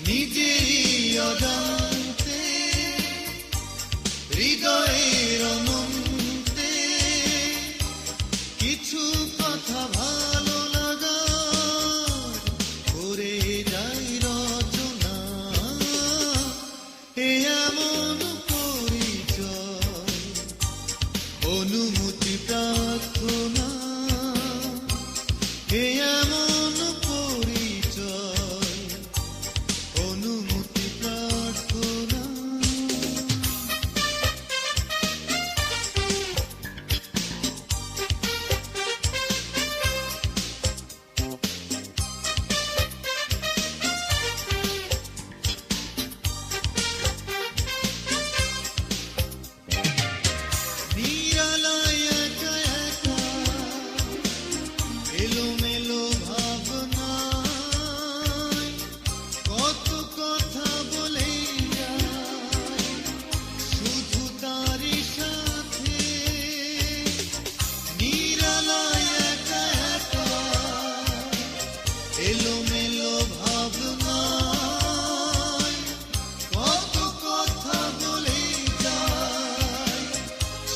নিজেরই অজান্তে হৃদয়ের অনন্তে কিছু কথা ভালো লাগা করে যাই রচনা। এ এমন পরিচয় অনুমতি প্রার্থনা, এ এমন পরিচয় অনুমতি প্রার্থনা। নিরালায় একা একা এলোমেলো ভাবনায় কত কথা বলে যায় শুধু তারই সাথে। নিরালায় একা একা এলোমেলো ভাবনায় কত কথা বলে যায়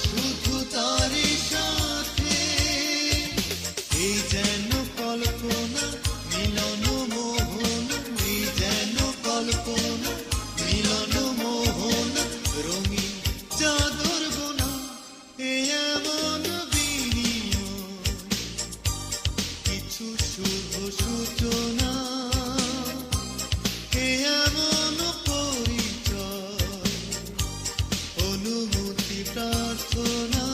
শুধু তারই সাথে। এই যেন কল্পনা মিলন মোহন, এই যেন কল্পনা মিলন মোহন, রঙিন চাদর বোনা এ এমন বিনিময় কিছু শুভ সূচনা। এ এমন পরিচয় অনুমতি প্রার্থনা।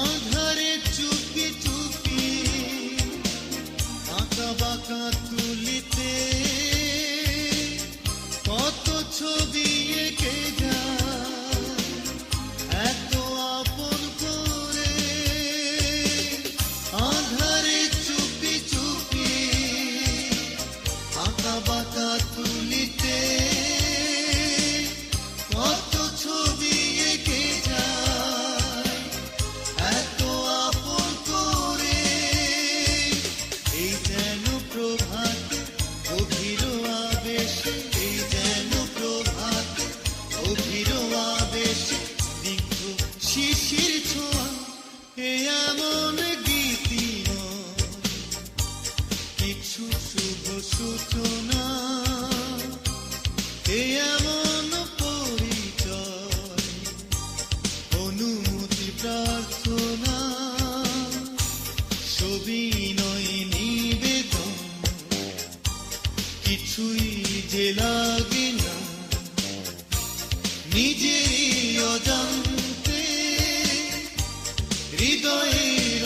আঁধারে চুপি চুপি আঁকা বাঁকা তুলিতে কত ছবি এঁকে যায় এত আপন করে। আঁধারে চুপি চুপি আঁকা বাঁকা তুলিতে কত ছবি এঁকে যায় এত আপন করে। এই যেন প্রভাতে গভীর আবেশে, এই যেন প্রভাতে গভীর আবেশে স্নিগ্ধ শিশির ছোঁয়া। এ এমন গীতিময় কিছু শুভ সূচনা। এ এমন পরিচয় অনুমতি প্রার্থনা। সবিনয় নিবেদন কিছুই যে লাগে না, নিজেরই অজান্তে হৃদয়ের